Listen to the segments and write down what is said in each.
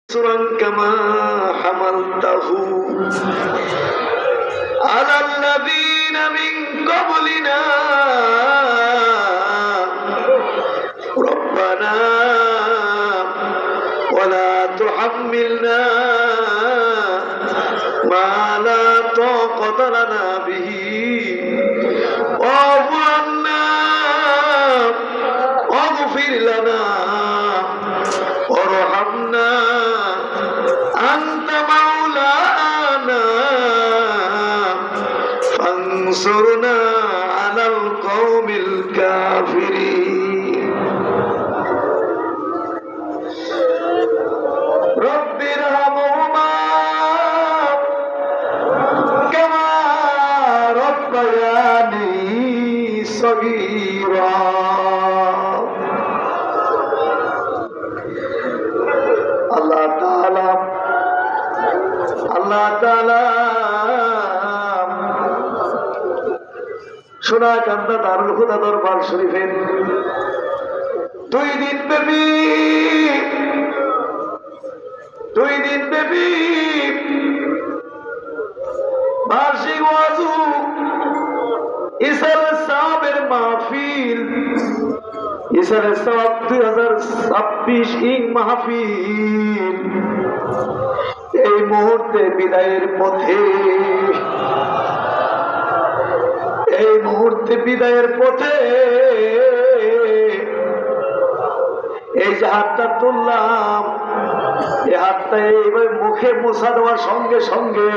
كما حملته على الذين من قبلنا ربنا ولا تحملنا ما لا طاقة لنا به واعف عنا واغفر لنا وارحمنا أنت مولانا فانصرنا على القوم الكافرين رب ارحمهما كما ربياني صغيرا আল্লাহ তাআলা সোনাকান্দা দারুল হুদা দরবার শরীফের 2 দিন ব্যাপী বার্ষিক ওয়াজ ইসার সাহাবের মাহফিল ইসার সাহাব 2026 ইং মাহফিল এই মুহূর্তে বিদায়ের পথে এই যে হাতটা তুললাম, এই হাতটা এইভাবে মুখে মোছা দেওয়ার সঙ্গে সঙ্গে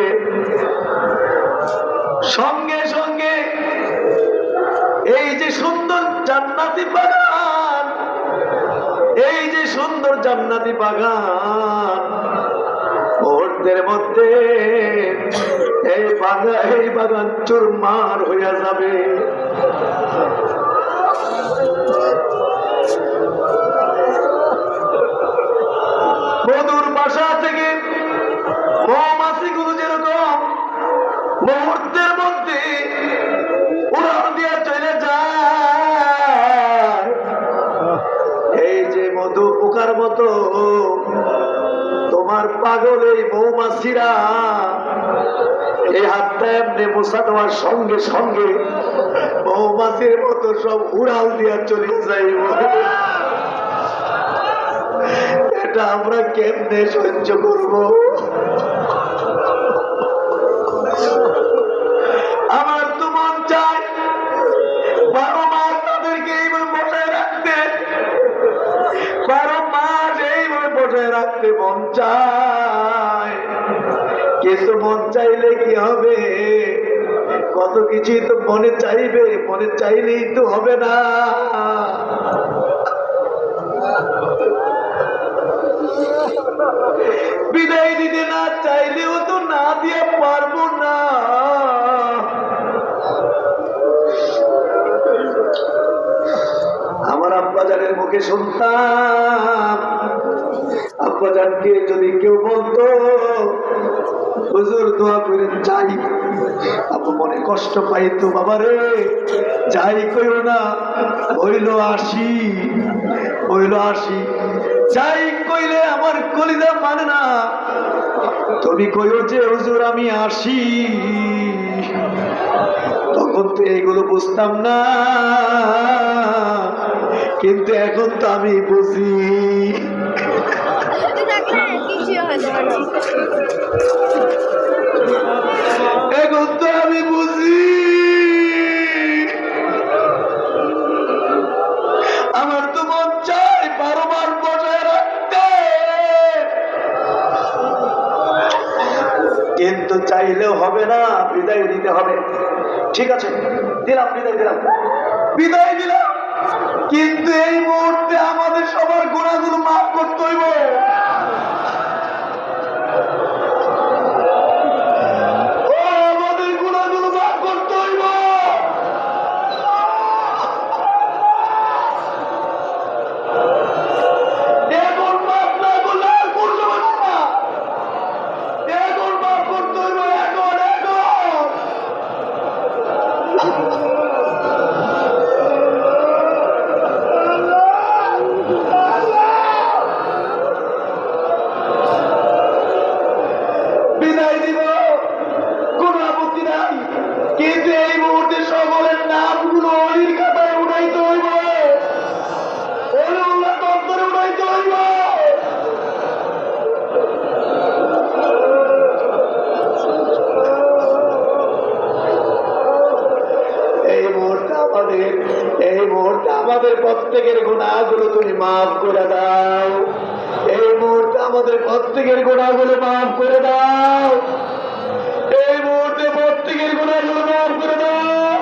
এই যে সুন্দর জান্নাতি বাগান মুহূর্তের মধ্যে এই বাগান চুরমার হইয়া যাবে। মধুর বাসা থেকে মৌমাছিগুলো যেরকম মুহূর্তের মধ্যে উড়াল দিয়া চলে যায়, এই যে মধু পোকার মতো তোমার পাগল এই মৌমাছিরা এই হাতটা এমনি মোছা দেওয়ার সঙ্গে মৌমাছির মতো সব উড়াল দিয়া চলে যাইব। এটা আমরা কেমনে সহ্য করব? আমার তো মন চায় 12 মাস তাদেরকে এইভাবে বসায় রাখতে, 12 মাস এইভাবে বসায় রাখতে মন চায়, কিন্তু মন চাইলে কি হবে? কত কিছুই তো মনে চাইলেই তো হবে না। বিদায় দিতে না চাইলেও তো না দিয়ে পারবো না। আমার আব্বাজানের মুখে শুনতাম, আব্বাজানকে যদি কেউ বলতো হুজুর দোয়া করে যাই, আপু মনে কষ্ট পাইতো, বাবারে যাই কইও না, হইল আসি যাই কইলে আমার কলিজা মানে না, তুমি কইও যে হুজুর আমি আসি। তখন তো এইগুলো বুঝতাম না, কিন্তু এখন তো আমি বুঝি। এখন তো আমি বুঝি আমার তো মন চাই 12 বার বজায় রাখতে, কিন্তু চাইলেও হবে না, বিদায় দিতে হবে। ঠিক আছে, বিদায় দিলাম, কিন্তু এই মুহূর্তে আমাদের সবার গুনাহগুলো মাফ করতে হইব। প্রত্যেকের গুনাহগুলো তুমি মাফ করে দাও। এই মুহূর্তে আমাদের প্রত্যেকের গুনাহগুলো মাফ করে দাও। এই মুহূর্তে প্রত্যেকের গুনাহগুলো মাফ করে দাও।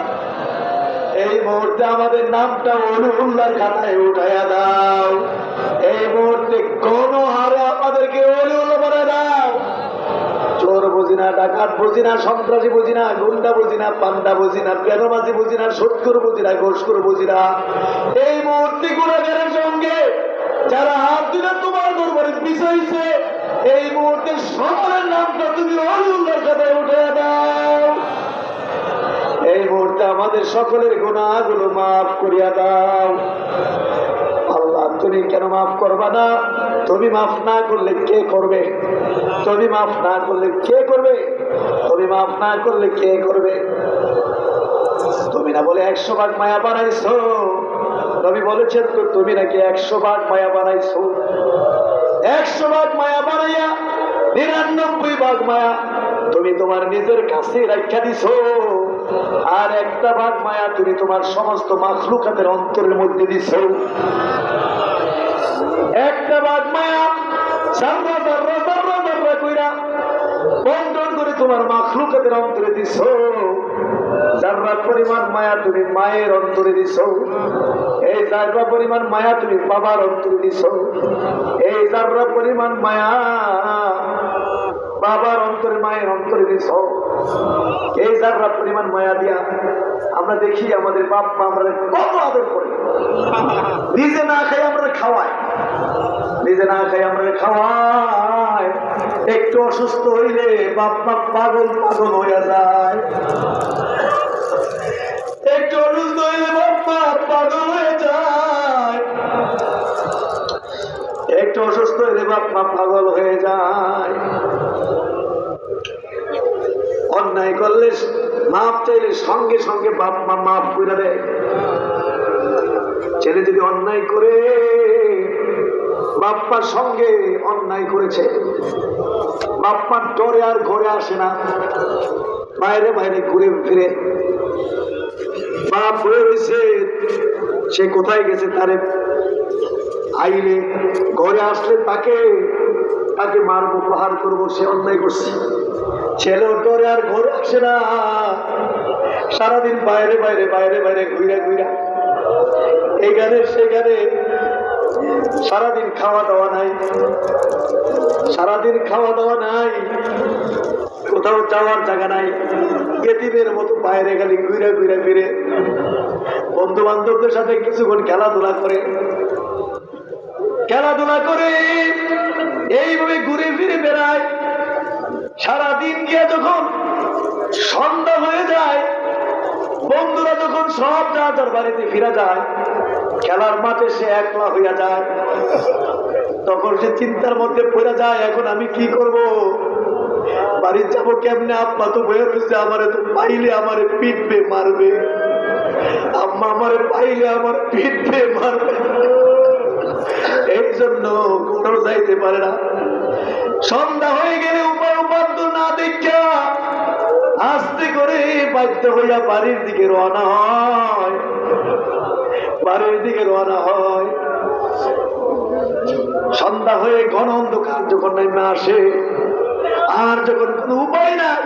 এই মুহূর্তে আমাদের নামটা ওলিউল্লাহর খাতায় উঠাইয়া দাও। এই মুহূর্তে কোন হারে আমাদেরকে ওলিউল্লাহ বানায় দাও। চোর বুঝি না, ডাকাত বুঝি না, সন্ত্রাসী বুঝি না, গুন্ডা বুঝি না, পান্ডা বুঝি না, পেনবাজি বুঝি না, সুৎখোর বুঝি না, ঘুষখোর বুঝি না। এই মুহূর্তে গুনাহগারের সঙ্গে যারা হাত দিলে তোমার দরবারে পিছাইছে, এই মুহূর্তে সকলের নামটা তুমি ওলিউল্লাহর খাতায় উঠাইয়া দাও। এই মুহূর্তে আমাদের সকলের গুনাহগুলো মাফ করিয়া দাও। আল্লাহ তুমি কেন মাফ করবা না? তুমি মাফ না করলে কে করবে? তুমি মাফ না করলে কে করবে? তুমি মাফ না করলে কে করবে? তুমি না বলে 100 ভাগ মায়া বানাইছো? নবী বলেছেন তো তুমি নাকি 100 ভাগ মায়া বানাইছো। 100 ভাগ মায়া বানাইয়া 99 ভাগ মায়া তুমি তোমার নিজের কাছে রাখা দিছো, আর 1 ভাগ মায়া তুমি তোমার সমস্ত মাখলুকাতের অন্তরের মধ্যে দিছো। 1 ভাগ মায়া জাররা জাররা জাররা জাররা কইরা বন্টন করে তোমার মাখলুকাতের অন্তরে দিছো। জাররা পরিমাণ মায়া তুমি মায়ের অন্তরে দিছো। এই জাররা পরিমাণ মায়া তুমি বাবার অন্তরে দিছো। এই জাররা পরিমাণ মায়া বাবার অন্তরে মায়ের অন্তরে দিছো। এই জাররা পরিমাণ মায়া দিয়া আমরা দেখি আমাদের বাপ মা আমরা কত আদর করে। নিজে না খাই আমরা খাওয়াই, নিজে না খাই আমরা খাওয়াই। একটু অসুস্থ হইলে বাপ মা পাগল পাগল হইয়া যায়। একটু অসুস্থ হইলে বাপ মা পাগল হয়ে যায়। একটু অসুস্থ হইলে বাপ মা পাগল হয়ে যায়। অন্যায় করলে মাপ চাইলে সঙ্গে সঙ্গে বাপ মা মাফ করে দেয়। ছেলে যদি অন্যায় করে, বাপ্পার সঙ্গে অন্যায় করেছে, বাপ্পার ডরে আর ঘরে আসে না, বাইরে বাইরে ঘুরে ফিরে। বাপ হয়ে রয়েছে, সে কোথায় গেছে তারে আইলে, ঘরে আসলে তাকে তাকে মারবো, প্রহার করবো, সে অন্যায় করছে। ছেলেও ডরে আর ঘরে আসে না, সারাদিন বাইরে বাইরে বাইরে বাইরে ঘুরে ঘুরা, এখানে সেখানে, সারাদিন খাওয়া দাওয়া নাই, সারাদিন খাওয়া দাওয়া নাই, কোথাও যাওয়ার জায়গা নাই, এতিমের মতো বাইরে খালি ঘুরে ঘুরে ফিরে, বন্ধু বান্ধবদের সাথে কিছুক্ষণ খেলাধুলা করে, খেলাধুলা করে এইভাবে ঘুরে ফিরে বেড়ায়। সারাদিন গিয়ে যখন সন্ধ্যা হয়ে যায়, বন্ধুরা যখন সব যার বাড়িতে ফিরে যায়, খেলার মাঠে সে একলা হইয়া যায়, তখন সে চিন্তার মধ্যে পড়ে যায়, এখন আমি কি করব, বাড়ি যাবো কেমনে? আব্বা তো বয়ে রয়েছে, আমারে তো পাইলে আমারে পিটবে মারবে, আম্মা আমারে পাইলে আমার পিটবে মারবে, এই জন্য কোথাও যাইতে পারে না। সন্ধ্যা হয়ে গেলে উপায় উপাদ্য না দেখা আস্তে করে বাধ্য হইয়া বাড়ির দিকে রওনা হয়, বাড়ির দিকে রওনা হয়। সন্ধ্যা হয়ে ঘন অন্ধকার যখন নেমে আসে, আর যখন কোনো উপায় নাই,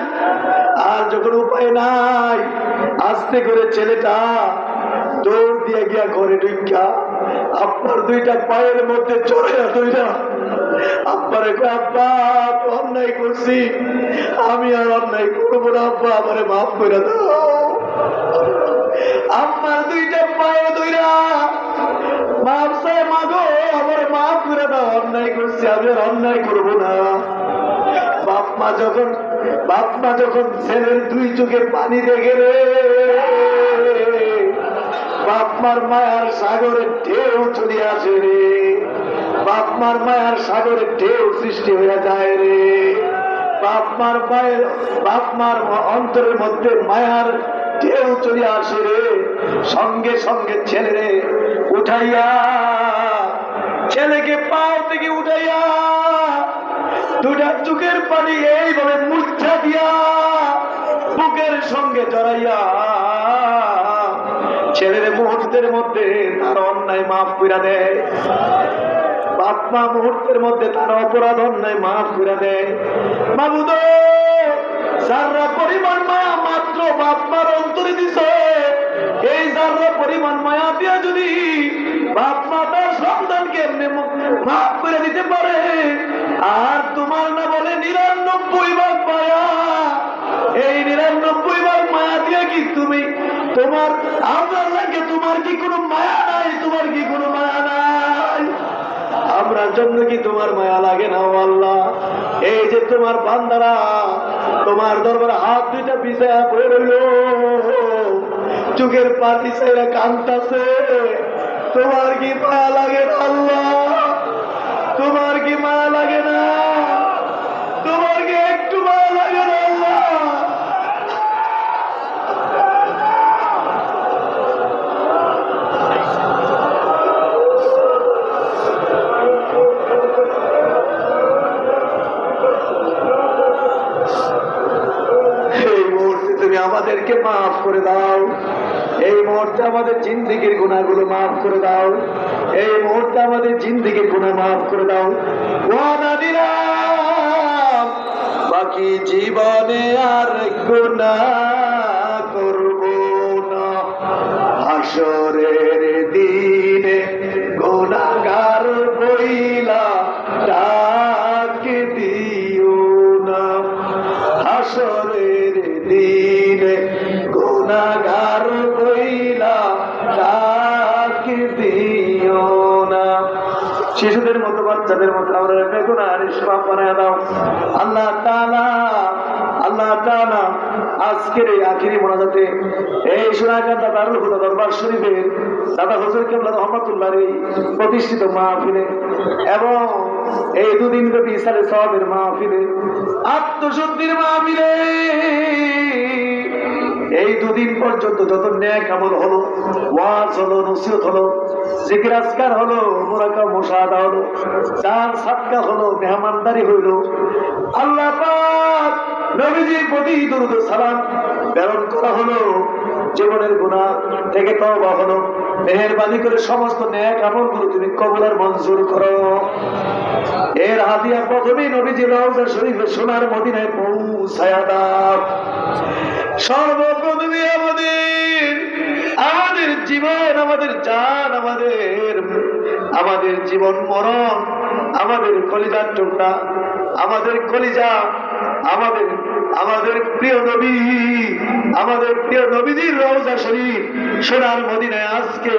আর যখন উপায় নাই, আস্তে করে ছেলেটা দৌড় দিয়ে গিয়া ঘরে ঢুকা আপনার 2টা পায়ের মধ্যে চড়াইয়া ধইরা আব্বারে কয়, আব্বা অন্যায় করছি, আমি আর অন্যায় করবো না, আব্বা আমারে মাফ করে দাও। আমার 2টা পায়ে ধইরা মাপ চায়, মাগো আমারে মাফ করে দাও, অন্যায় করছি, আমি আর অন্যায় করবো না। বাপ মা যখন ছেলের 2 চোখে পানি দেখে রে, বাপ মার মায়ার সাগরের ঢেউ চলে আসে রে, বাপ মার মায়ার সাগরের ঢেউ সৃষ্টি হয়ে যায় রে, বাপ মার অন্তরের মধ্যে মায়ার ঢেউ চলে আসে রে। সঙ্গে সঙ্গে ছেলে উঠাইয়া, ছেলেকে পাও থেকে উঠাইয়া 2টা চোখের পানি এইভাবে মুছা দিয়া বুকের সঙ্গে জড়াইয়া ছেলের মুহূর্তের মধ্যে তার অন্যায় মাফ করে দেয়, বাপ মা মুহূর্তের মধ্যে তার অপরাধ অন্যায় মাফ করে দেয়। মাবুদ, যারা পরিমাণ মায়া মাত্র বাপ মার অন্তরে দিছ, এই যারা পরিমাণ মায়া দিয়া যদি বাপ মা তার সন্তানকে এমনি মাফ করে দিতে পারে, আর তোমার না বলে ৯৯ ভাগ মায়া, এই ৯৯ ভাগ মায়া দিয়ে কি তুমি তোমার আপনার লাগে তোমার কি কোনো মায়া নাই? তোমার কি কোনো মায়া নাই? আমরার জন্য কি তোমার মায়া লাগে না? আল্লাহ, এই যে তোমার বান্দারা তোমার দরবারে হাত দুইটা পিছায়া পড়ে রইল, চোখের পাতি চাইরা কাঁদতাছে, তোমার কি মায়া লাগে না? আল্লাহ, তোমার কি মায়া লাগে না? তোমার কি একটু মায়া লাগে না? আল্লাহ, তুমি আমাদেরকে মাফ করে দাও, এই মুহূর্তে আমাদের জিন্দেগির গুনাহগুলো মাফ করে দাও, এই মুহূর্তে আমাদের জিন্দেগির গুনাহ মাফ করে দাও। ওয়াদা দিলাম বাকি জীবনে আর গুনাহ করব না, হাসরের দিনে গুনাহগার বইলা ডাক দিও না, হাসরের দিনে গুনাহগার বইলা ডাক দিও না। শিশুদের মতো বাচ্চাদের মতো আমরা বেগুনার ইসমাম বানায় দাও আল্লাহ তাআলা। আল্লাহ তাআলা আজকের এই আখিরি মোনাজাতে এই সোনাকান্দা দারুল হুদা দরবার শরীফের দাদা হুজুর কেবলা রহমাতুল্লাহর এই প্রতিষ্ঠিত মাহফিলে এবং এই দুদিন ব্যাপী ইসালে সওয়াবের মাহফিলে, আত্মশুদ্ধির মাহফিলে, এই দুদিন পর্যন্ত যত নেক আমল হলো, ওয়াজ হলো, নসিহত হলো, জিকির আজকার হলো, মুরাকাবা মুশাহাদা হলো, দান সাদকা হলো, মেহমানদারি হইল, আল্লাহ পাক নবীজির প্রতি দরুদ ও সালাম প্রেরণ করা হলো, জীবনের গুনাহ থেকে তওবা হলো, মেহেরবানি করে সমস্ত নেক আমলগুলো তুমি কবুল আর মঞ্জুর করো। এর হাদিয়া প্রথমেই নবীজির রওজা শরীফে সোনার মদিনায় পৌঁছায়া দাও। সর্বপ্রথমে আমাদের জীবন, আমাদের জান, আমাদের জীবন মরণ, আমাদের কলিজার টুকরা, আমাদের কলিজা, আমাদের প্রিয় নবী, আমাদের প্রিয় নবীজির রওজা শরীফ সোনার মদিনায়, আজকে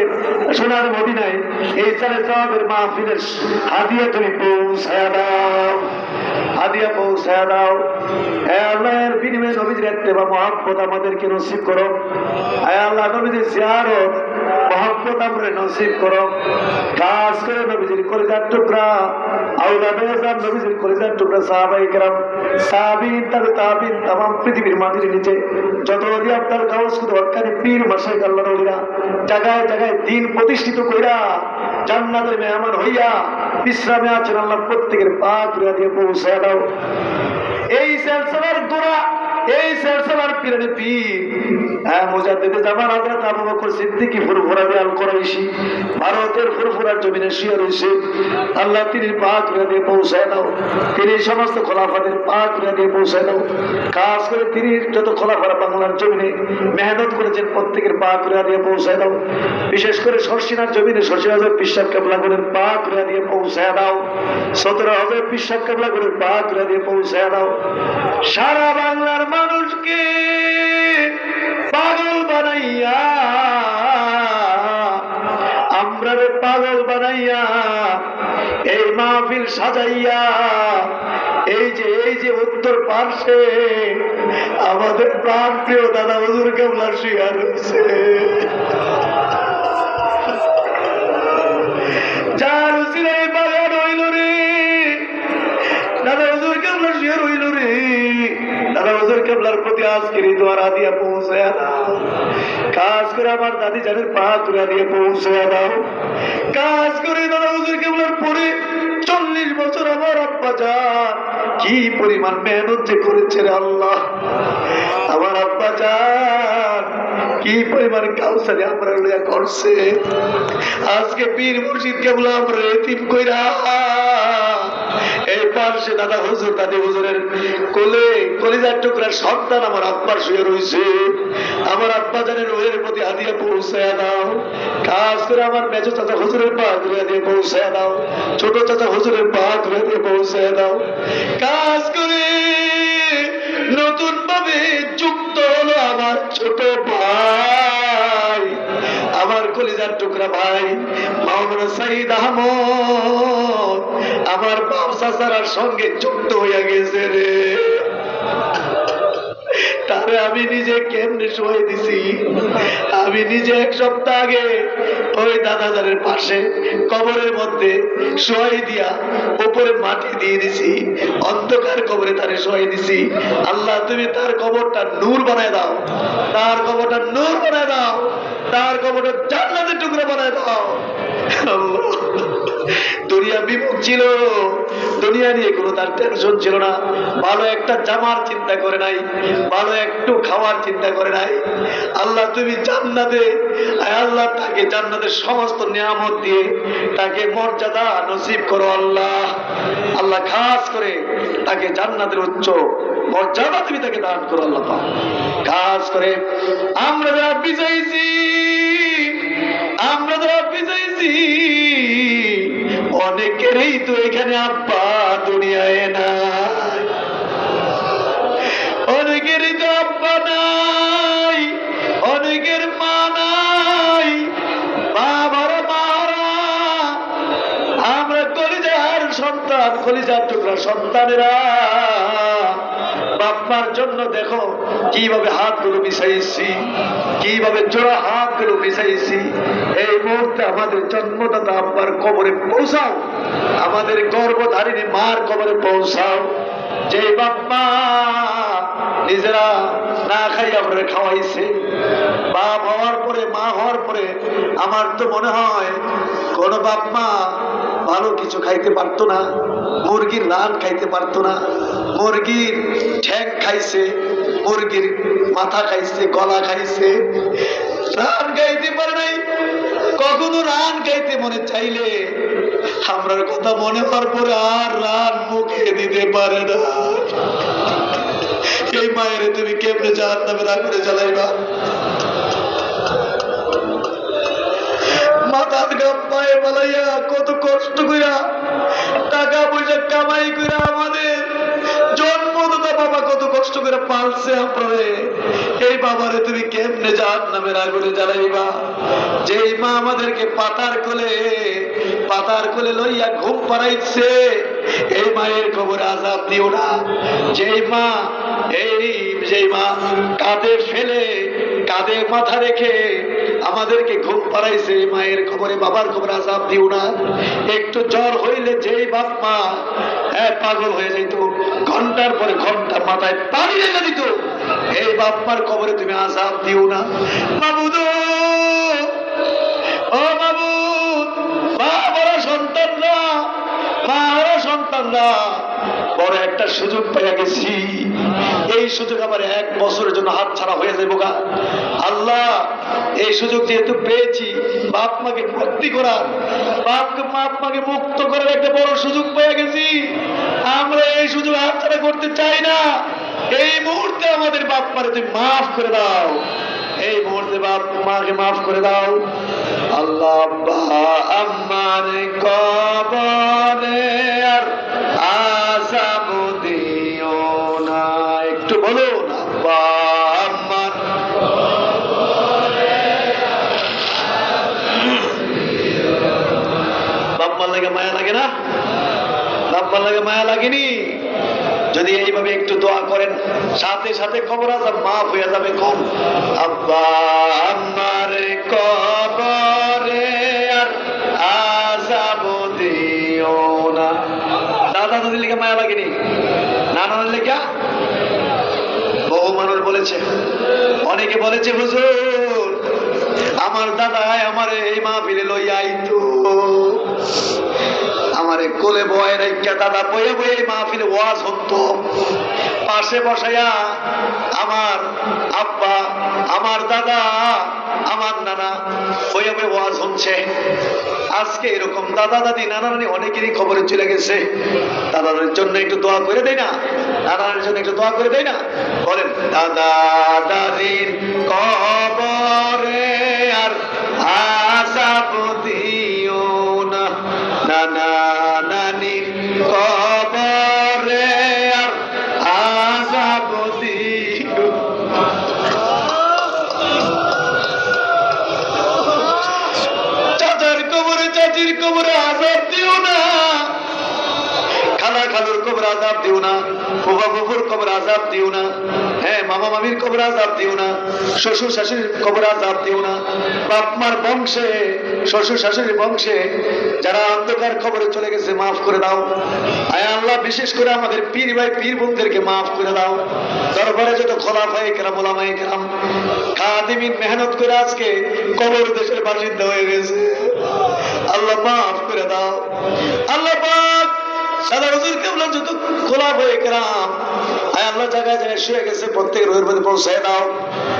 সোনার মদিনায় এই সালে সওয়াবের মাহফিলের হাদিয়া তুমি পৌঁছায়া দাও, হাদিয়া পৌঁছায়া দাও। হে আল্লাহ, এর বিনিময়ে নবীজির ইত্তেবা মুহাব্বত আমাদেরকে নসিব করো। হে আল্লাহ, নবীজির জিয়ারত মুহাব্বত আমরা নসিব করো। খাস করে নবীজির কলিজার টুকরা আওলাদে আযম, নবীজির কলিজার টুকরা সাহাবায়ে কেরাম, তাবিঈন, তাবিঈন, तमाम পৃথিবীর মাটির নিচে যত ওলি আব্দুল গাউস কুতুব হক্কানি পীর মাশায়েখ আল্লাহর ওলিরা জায়গায় জায়গায় দ্বীন প্রতিষ্ঠিত কইরা জান্নাতের মেহমান হইয়া বিশ্রামে আছেন, আল্লাহ প্রত্যেকের পাক দিয়ে পৌঁছায় দাও। এই সিলসিলার গোড়া, এই সিলসিলার পীরের পীর মুজাদ্দিদে জামান হযরত আবু বকর সিদ্দিকী ফুরফুরা আল কুরাইশি ভারতের ফুরফুরার জমিনে শুয়ে রয়েছে, আল্লাহ তিনি পাক দিয়ে পৌঁছায় দাও। তিনি সমস্ত খোলাফাদের পাক দিয়ে পৌঁছায় দাও। খাস করে তিনি যত খোলাফারা বাংলার জমিনে মেহনত করেছেন প্রত্যেকের পাক দিয়ে পৌঁছায় দাও। বিশেষ করে শর্ষিনার জমিনে শর্ষিনা হযরত পীর সাহেব কেবলাগণের পাক দিয়ে পৌঁছায় দাও। ১৭ হযরত পীর সাহেব কেবলাগণের পাক দিয়ে পৌঁছায় দাও। সারা বাংলার মানুষকে পাগল বানাইয়া, আমরারে পাগল বানাইয়া, এই মাহফিল সাজাইয়া, এই যে উত্তর পার্শ্বে আমাদের প্রাণ প্রিয় দাদা হুজুর কেবলা শুয়ে রয়েছে, যার উসিলায় বাগান হইল রে, দাদা হুজুর কেবলা শুয়ে রইল রে, দাদা হুজুর কেবলার প্রতি আজকের দোয়া হাদিয়া পৌঁছায়া দাও। কাজ করে আমার দাদি জানের পা তুলে দিয়ে পৌঁছায়া দাও। কাজ করে দাদা হুজুর কেবলার পরে ৪০ বছর আমার আব্বা যান কি পরিমাণ মেহনত যে করেছে রে আল্লাহ। আমার আব্বা যান কি পরিমাণ কাউসারি আমরা লইয়া করছে। আজকে পীর মুর্শিদ কেবল আমরা এতিম কইরা এই পাশে দাদা হুজুর দাদি হুজুরের কোলে কলিজার টুকরার সন্তান আমার আব্বার শুয়ে রয়েছে। আমার আব্বা জানের রোহের প্রতি হাদিয়া পৌঁছায়া দাও। কাজ করে আমার মেজো চাচা হুজুরের পা ধরে দিয়ে পৌঁছায়া দাও। ছোট চাচা হুজুরের পা ধরে দিয়ে পৌঁছায়া দাও। কাজ করে নতুন ভাবে যুক্ত হলো আমার ছোট ভাই, আমার কলিজার টুকরা ভাই মাওলানা সাইদ আহমদ আমার বাপ চাচার সঙ্গে যুক্ত হইয়া গেছে রে। তারে আমি নিজে কেমনে শোয়াই দিছি। আমি নিজে এক সপ্তাহ আগে ওই দাদাজারের পাশে কবরের মধ্যে শোয়াই দিয়া উপরে মাটি দিয়ে দিছি, অন্ধকার কবরে তারে শোয়াই দিছি। আল্লাহ তুমি তার কবরটা নূর বানায় দাও, তার কবরটা নূর বানায় দাও, তার কবরটা জান্নাতের টুকরা বানায় দাও। আল্লাহ দুনিয়া বিমুখ ছিল, দুনিয়া নিয়ে কোনো তার টেনশন ছিল না। ভালো একটা জামার চিন্তা করে নাই, ভালো একটু খাওয়ার চিন্তা করে নাই। আল্লাহ তুমি জান্নাতে, আল্লাহ তাকে জান্নাতের সমস্ত নিয়ামত দিয়ে তাকে মর্যাদা নসিব করো আল্লাহ। আল্লাহ খাস করে তাকে জান্নাতের উচ্চ মর্যাদা তুমি তাকে দান করো আল্লাহ। খাস করে আমরা যারা বিজয়ীছি, আমরা যারা বিজয়ীছি অনেকেরই তো এখানে আব্বা দুনিয়ায় নাই, অনেকেরই তো আব্বা নাই, অনেকের মা নাই, বাবারা মারা। আমরা কলিজার সন্তান, কলিজার টুকরা সন্তানেরা বাপ্পার জন্য দেখো কিভাবে হাতগুলো মিশাইছি, কিভাবে জোড়া হাতগুলো মিশাইছি। এই মুহূর্তে আমাদের জন্মদাতা আব্বার কবরে পৌঁছাও, আমাদের গর্ভধারিণী মার কবরে পৌঁছাও। যে বাপ্পা নিজেরা না খাই আমরা খাওয়াইছে, বাপ হওয়ার পরে মা হওয়ার পরে আমার তো মনে হয় কোন বাপ্পা ভালো কিছু খাইতে পারতো না। মুরগির রান খাইতে পারতো না, মুরগির ঠ্যাং খাইছে, মুরগির মাথা খাইছে, গলা খাইছে, রান খাইতে পারে নাই। কখনো রান খাইতে মনে চাইলে আমরার কথা মনে হওয়ার পরে আর রান মুখে দিতে পারে না। এই মায়ের তুমি কেমনে জাহান্নামের আগুনে জ্বালাইবা? মাথার গাম পায়ে বালাইয়া কত কষ্ট কইরা টাকা পয়সা কামাই কইরা আমাদের জন্মদাতা বাবা কত কষ্ট করে পালছে আপনারে। এই বাবারে তুমি কেমনে জাহান্নামের আগুনে জ্বালাইবা? যেই মা আমাদেরকে পাতার কোলে লইয়া ঘুম পাড়াইছে, এই মায়ের কবরে আযাব দিও না। যেই মা কাঁধে ফেলে, কাঁধে মাথা রেখে আমাদেরকে ঘুম পাড়াইছে, মায়ের কবরে, বাবার কবরে আযাব দিও না। একটু জ্বর হইলে যেই বাপ মা পাগল হয়ে যেত, ঘন্টার পরে ঘন্টা মাথায় পানি রেখে দিত, এই বাপ মার কবরে তুমি আযাব দিও না। মাবুদ, ও মাবুদ, বাবারা সন্তানরা, মারা সন্তানরা বড় একটা সুযোগ পেয়ে গেছি। এই সুযোগ আমার 1 বছরের জন্য হাত ছাড়া হয়ে যাবো গা। আল্লাহ এই সুযোগ যেহেতু পেয়েছি, বাপ মাকে মুক্তি করার, বাপ মাকে মুক্ত করার একটা বড় সুযোগ পেয়ে গেছি। আমরা এই সুযোগ হাত ছাড়া করতে চাই না। এই মুহূর্তে আমাদের বাপ মারে তুমি মাফ করে দাও, এই মুহূর্তে বাপ মাকে মাফ করে দাও। আল্লাহ আম্মার কবরে আর আযাব দিও না। একটু বলো না, আম্মার বাপ্পার লাগে মায়া লাগে না? বাপ্পার লাগে মায়া লাগেনি? যদি এইভাবে একটু দোয়া করেন, সাথে সাথে কবর আযাব মাফ হয়ে যাবে। কোন আব্বা আমার কবরে আর আযাব দিও না। দাদা দাদির লিখে মায়া লাগেনি? নানার লিখা বহু মানুষ বলেছে, অনেকে বলেছে হুজুর আমার দাদা আমার এই মাহফিলে লইয়া আইতো, আমার আমারে কোলে বয় রেখে দাদা বয়ে বয়ে মাহফিলে ওয়াজ হতো, পাশে বসাইয়া আমার আব্বা, আমার দাদা, আমার নানা বয়ে বয়ে ওয়াজ হচ্ছে। আজকে এরকম দাদা দাদি নানা নানি অনেকেরই খবরে চলে গেছে। দাদাদের জন্য একটু দোয়া করে দেয় না? নানার জন্য একটু দোয়া করে দেয় না? বলেন, দাদা দাদির কবরে আর আযাব দিও না, নানা নানির কবরে আর আযাব দিও। চাচার কবরে চাচির কবরে আযাব দিও না, খালা খালুর কবর আযাব দিও না, ফুফা ফুফুর কবর আযাব দিও না, হ্যাঁ মামা মামির কবর আযাব দিও না, শ্বশুর শাশুড়ির কবর আযাব দিও না, বাপ মার বংশে শ্বশুর শাশুড়ির বংশে যারা অন্ধকার কবরে চলে গেছে মাফ করে দাও। আয় আল্লাহ, বিশেষ করে আমাদের পীর ভাই পীর বোনদেরকে মাফ করে দাও। দরবারে যত খোলাফায়ে কেরাম ওলামায়ে কেরাম খাদিমিন মেহনত করে আজকে কবর দেশের বাসিন্দা হয়ে গেছে, আল্লাহ মাফ করে দাও। আল্লাহ পাক সাদা হুজুর কেবলা যত খোলাফায়ে কেরাম আয় আল্লাহ জায়গায় জায়গায় শুয়ে গেছে, প্রত্যেকের রুহের মধ্যে পৌঁছায় দাও।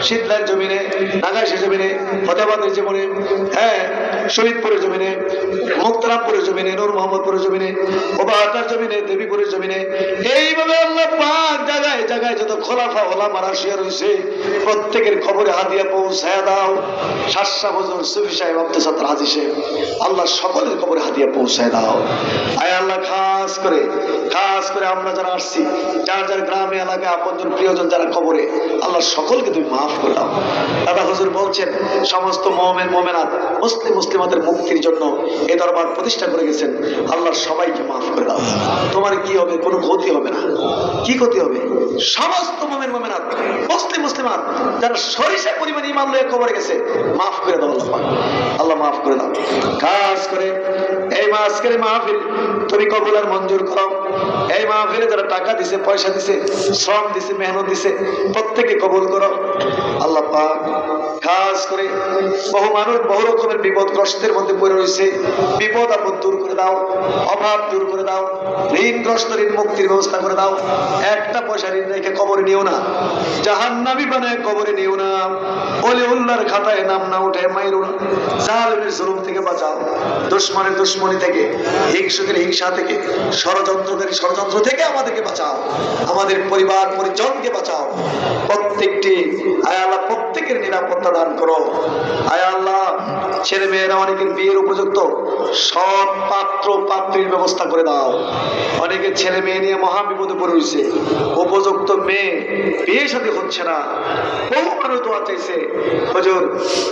শীতলার জমিনে, নাগাইশের জমিনে, ফতেহাবাদের জমিনে, হ্যাঁ শহীদপুরের জমিনে, মুক্তারামপুরের জমিনে, নূর মোহাম্মদপুরের জমিনে, ওবাহাটার জমিনে, দেবীপুরের জমিনে, এইভাবে আল্লাহ পাক জায়গায় জায়গায় যত খোলাফা ওলামারা শুয়ে রয়েছে প্রত্যেকের খবরে হাদিয়া পৌঁছায় দাও। শাহ হুজুর, সুফি সাহেব, আব্দুল সাত্তার হাজী সাহেব, আল্লাহ সকলের খবরে হাদিয়া পৌঁছায় দাও। আয় আল্লাহ, খাস করে আমরা যারা আসছি, যার যার গ্রামে এলাকায় আপনজন প্রিয়জন যারা কবরে, আল্লাহ সকলকে তুমি মাফ করে দাও। দাদা হুজুর বলছেন সমস্ত মুমিন মুমিনাত মুসলিম মুসলিমাতের মুক্তির জন্য এই দরবার প্রতিষ্ঠা করে গেছেন, আল্লাহ সবাইকে মাফ করে দাও। তোমার কি হবে? কোনো ক্ষতি হবে না। কি ক্ষতি হবে? সমস্ত মুমিন মুমিনাত মুসলিম মুসলিমাত যারা সরিষা পরিমাণ ঈমান লয়ে কবরে গেছে মাফ করে দাও আল্লাহ পাক, আল্লাহ মাফ করে দাও। খাস করে এই আজকের মাহফিল তুমি কবুল আর মঞ্জুর করো। এই মাহফিলে যারা টাকা দিছে, পয়সা দিছে, শ্রম দিছে, মেহনত দিছে, প্রত্যেকে কবুল করো আল্লাহ পাক। খাস করে বহু মানুষ বহু রকমের বিপদ কষ্টের মধ্যে পড়ে রয়েছে, বিপদ আপদ দূর করে দাও, অভাব দূর করে দাও, ঋণগ্রস্ত ঋণ মুক্তির ব্যবস্থা করে দাও। একটা পয়সা ঋণ রেখে কবরে নিও না, জাহান্নামী বানায় কবরে নিও না, ওলিউল্লাহর খাতায় নাম না উঠে মাইরো না। জালিমের জুলুম থেকে বাঁচাও, দুশমনের দুশমনি থেকে, হিংসুকের হিংসা থেকে, ষড়যন্ত্রকারী ষড়যন্ত্র থেকে আমাদেরকে বাঁচাও, আমাদের পরিবার পরিজনকে বাঁচাও। প্রত্যেকটি আয় আল্লাহ প্রত্যেকের নিরাপত্তা দান করো। আয় আল্লাহ, ছেলে মেয়েরা অনেকের বিয়ের উপযুক্ত সব পাত্র পাত্রীর ব্যবস্থা করে দাও। অনেকের ছেলে মেয়ে নিয়ে মহা বিপদে পড়ে রয়েছে, উপযুক্ত মেয়ে বিয়ে সাথে হচ্ছে না। বহু মানুষ দোয়া চাইছে, হুজুর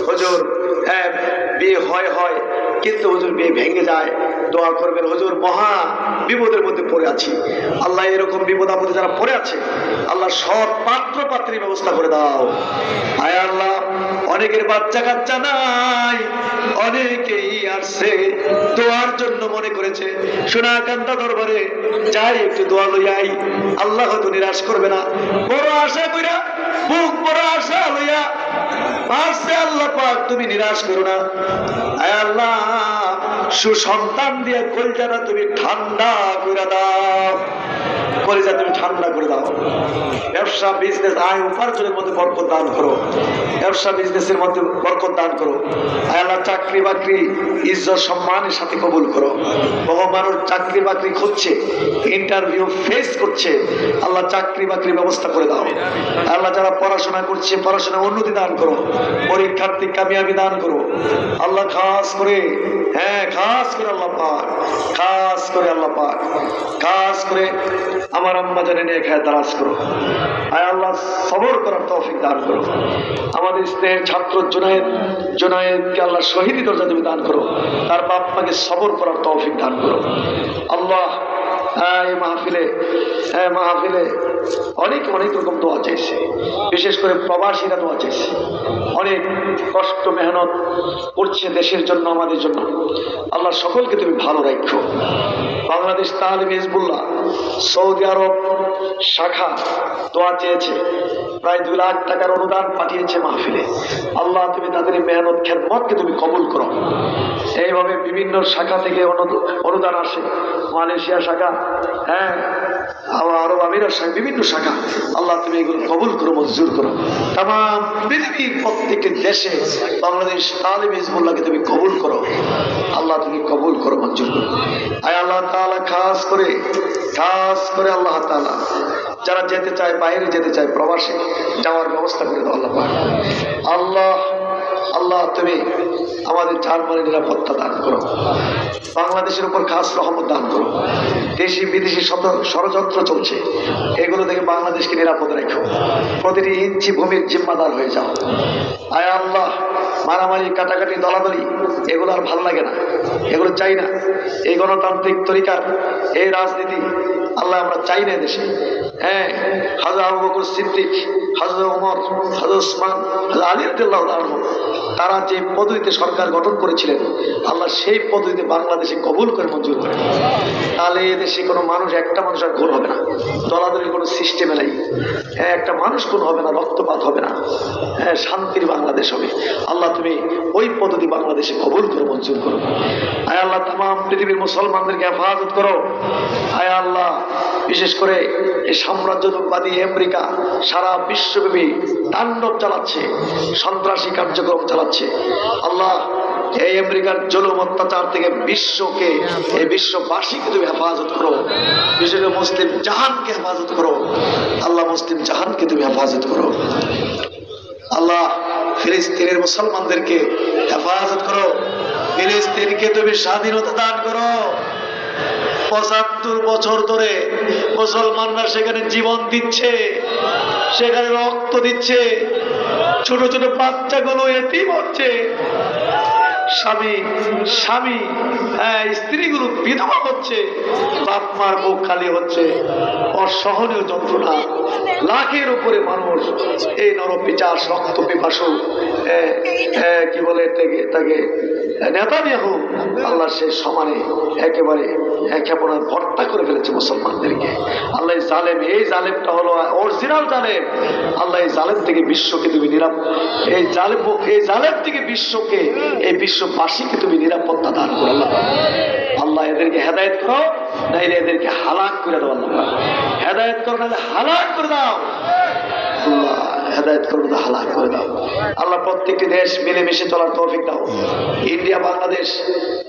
হুজুর হ্যাঁ বিয়ে হয় কিন্তু হুজুর বিয়ে ভেঙে যায়, দোয়া করবেন হুজুর, মহা বিপদের মধ্যে পড়ে আছি। আল্লাহ এরকম বিপদ আপদে যারা পড়ে আছে, আল্লাহ সব পাত্র পাত্রীর ব্যবস্থা করে দাও। আয় আল্লাহ, অনেকের বাচ্চা কাচ্চা নাই, অনেকেই আসছে দোয়ার জন্য মনে করেছে, সোনাকান্তা দরবারে যাই একটু দোয়া লইয়াই, আল্লাহ হয়তো নিরাশ করবে না। বড় আশা কইরা, বুক বড় আশা লইয়া আসছে, আল্লাহ পাক তুমি নিরাশ করো না। আয় আল্লাহ, সুসন্তান দিয়ে কলিজাটা তুমি ঠান্ডা করে দাও, কলিজা তুমি ঠান্ডা করে দাও। ব্যবসা বিজনেস আয় উপার্জনের মধ্যে বরকত দান করো, ব্যবসা বিজনেসের মধ্যে বরকত দান করো। আয় আল্লাহ, চাকরি বাকরি ইজ্জত সম্মানের সাথে কবুল করো। বহু মানুষ চাকরি বাকরি খুঁজছে, ইন্টারভিউ ফেস করছে, আল্লাহ চাকরি বাকরির ব্যবস্থা করে দাও। আল্লাহ যারা পড়াশোনা করছে, পড়াশোনায় উন্নতি দান করো, পরীক্ষার্থী কামিয়াবি দান করো আল্লাহ। খাস করে খাস করে আল্লাহ পাক, খাস করে আল্লাহ পাক, খাস করে আমার আম্মা জানে নিয়ে খায় দারাজ করো। আয় আল্লাহ, সবর করার তৌফিক দান করো। আমাদের স্নেহের ছাত্র জুনায়েদকে আল্লাহ শহীদি দরজা তুমি দান করো, তার বাপ মাকে সবর করার তৌফিক দান করো আল্লাহ। এই মাহফিলে অনেক রকম দোয়া চাইছে, বিশেষ করে প্রবাসীরা দোয়া চাইছে, অনেক কষ্ট মেহনত করছে দেশের জন্য, আমাদের জন্য। আল্লাহ সকলকে তুমি ভালো রাখো। বাংলাদেশ তালিম হিজবুল্লাহ, সৌদি আরব শাখা দোয়া চেয়েছে, প্রায় 2 লাখ টাকার অনুদান পাঠিয়েছে মাহফিলে। আল্লাহ তুমি তাদের মেহনত খেদমতকে তুমি কবুল করো। এইভাবে বিভিন্ন শাখা থেকে অনুদান আসে, মালয়েশিয়া শাখা, হ্যাঁ, আরব আমিরাত শাখা, বিভিন্ন শাখা। আল্লাহ তুমি এগুলো কবুল করো, মঞ্জুর করো। তামাম পৃথিবীর প্রত্যেকটি দেশে বাংলাদেশ তালিম হিজবুল্লাহকে তুমি কবুল করো। আল্লাহ তুমি কবুল করো, মঞ্জুর করো। আয় আল্লাহ তাআলা খাস করে আল্লাহ তাআলা যারা যেতে চায়, বাইরে যেতে চায়, প্রবাসে যাওয়ার ব্যবস্থা করে দাও আল্লাহ পাক। আল্লাহ তুমি আমাদের জানমালের নিরাপত্তা দান করো, বাংলাদেশের উপর খাস রহমত দান করো। দেশি বিদেশি ষড়যন্ত্র চলছে, এগুলো থেকে বাংলাদেশকে নিরাপদ রেখো। প্রতিটি ইঞ্চি ভূমির জিম্মাদার হয়ে যাও। আয় আল্লাহ, মারামারি, কাটাকাটি, দলাদলি এগুলো আর ভালো লাগে না, এগুলো চাই না। এই গণতান্ত্রিক তরিকার এই রাজনীতি আল্লাহ আমরা চাই না দেশে। হ্যাঁ, হযরত আবু বকর সিদ্দিক, হযরত ওমর, হযরত ওসমান, হযরত আলী রাদিয়াল্লাহু আনহু তারা যে পদ্ধতিতে সরকার গঠন করেছিলেন, আল্লাহ সেই পদ্ধতিতে বাংলাদেশে কবুল করে মঞ্জুর করেন। তাহলে এদেশে কোনো মানুষ, একটা মানুষ আর খুন হবে না, দলাদলির কোনো সিস্টেমে নাই। হ্যাঁ, একটা মানুষ খুন হবে না, রক্তপাত হবে না। হ্যাঁ, শান্তির বাংলাদেশ হবে। আল্লাহ তুমি ওই পদ্ধতি বাংলাদেশে কবুল করে মঞ্জুর করো। আয় আল্লাহ তামাম পৃথিবীর মুসলমানদেরকে হেফাজত করো। আয় আল্লাহ, বিশেষ করে এই সাম্রাজ্যবাদী আমেরিকা সারা বিশ্বব্যাপী তাণ্ডব চালাচ্ছে, সন্ত্রাসী কার্যক্রম চালাচ্ছে। আল্লাহ এই আমেরিকার জুলুম অত্যাচার থেকে এই বিশ্ববাসীকে তুমি হেফাজত করো। বিশেষ করে মুসলিম জাহানকে হেফাজত করো। আল্লাহ মুসলিম জাহানকে তুমি হেফাজত করো। আল্লাহ ফিলিস্তিনের মুসলমানদেরকে হেফাজত করো। ফিলিস্তিনকে তুমি স্বাধীনতা দান করো। 75 বছর ধরে মুসলমানরা সেখানে জীবন দিচ্ছে, সেখানে রক্ত দিচ্ছে, ছোট ছোট বাচ্চাগুলো এতিম হচ্ছে, স্বামী স্ত্রীগুলো বিধবা হচ্ছে, বাপ মার বুক খালি হচ্ছে। অসহনীয় যন্ত্রণা, লাখের উপরে মানুষ এই নরপিচাস, রক্ত পিপাসু, কি বলে তাকে নেতানিয়াহু, আল্লাহ সে সমানে একেবারে ক্ষেপণায় ভর্তা করে ফেলেছে মুসলমানদেরকে। আল্লাহ জালেম, এই জালেমটা হলো অরিজিনাল জালেম। আল্লাহ এই জালেম থেকে বিশ্বকে তুমি এই জালেম থেকে এই বিশ্ববাসীকে তুমি নিরাপত্তা দান করো আল্লাহ। আল্লাহ এদেরকে হেদায়েত করো, নাইলে এদেরকে হালাক করে দাও আল্লাহ। হেদায়েত করো, নাহলে হালাক করে দাও আল্লাহ। হেদায়েত করো, হালাক করে দাও আল্লাহ। প্রত্যেকটি দেশ মিলেমিশে চলার তৌফিক দাও। ইন্ডিয়া, বাংলাদেশ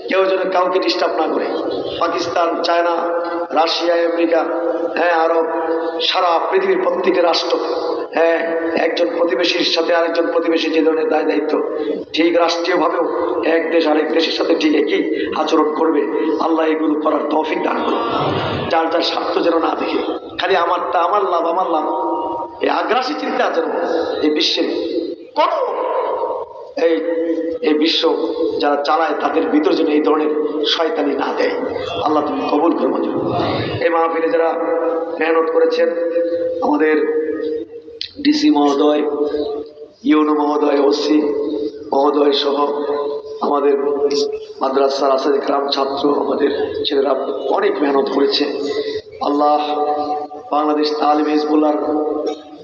কেউ যেন কাউকে ডিস্টার্ব না করে। পাকিস্তান, চায়না, রাশিয়া, আমেরিকা, আরব, সারা পৃথিবীর প্রত্যেকটি রাষ্ট্র, একজন প্রতিবেশীর সাথে আরেকজন প্রতিবেশী যে ধরনের দায়িত্ব, ঠিক রাষ্ট্রীয়ভাবেও এক দেশ আরেক দেশের সাথে ঠিক একই আচরণ করবে। আল্লাহ এগুলো করার তৌফিক দান করো। যার যার স্বার্থ যেন না দেখে, খালি আমারটা, আমার লাভ, এই আগ্রাসী চিন্তা যেন এই বিশ্বের কোন এই বিশ্ব যারা চালায় তাদের ভিতর যেন এই ধরনের শয়তানি না দেয়। আল্লাহ তুমি কবুল করো মঞ্জুর। এই মাহফিলে যারা মেহনত করেছেন, আমাদের ডিসি মহোদয়, ইউনো মহোদয়, ওসি মহোদয় সহ আমাদের মাদ্রাসার আসাদে গ্রাম ছাত্র, আমাদের ছেলেরা অনেক মেহনত করেছে। আল্লাহ বাংলাদেশ তালিম হিজবুল্লাহর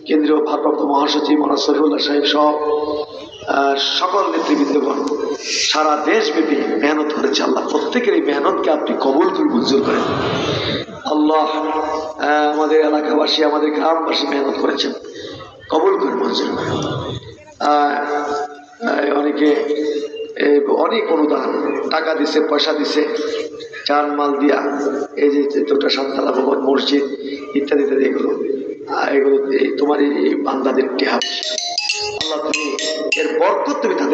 কেন্দ্রীয় ভারপ্রাপ্ত মহাসচিব মৌলানা শফিউল্লাহ সাহেব সহ সকল নেতৃবৃন্দগণ সারা দেশব্যাপী মেহনত করেছে। আল্লাহ প্রত্যেকের এই মেহনতকে আপনি কবুল করে মঞ্জুর করেন আল্লাহ। আমাদের এলাকাবাসী, আমাদের গ্রামবাসী মেহনত করেছেন, কবুল করে মঞ্জুর করেন। অনেকে অনেক অনুদান, টাকা দিছে, পয়সা দিছে, চাল মাল দিয়া এই যে দুটা সাততলা ভবন, মসজিদ ইত্যাদি ইত্যাদি, এগুলো তোমার এই বান্দাদের টিহা। আল্লাহ তুমি এর বরকত তুমি তাদের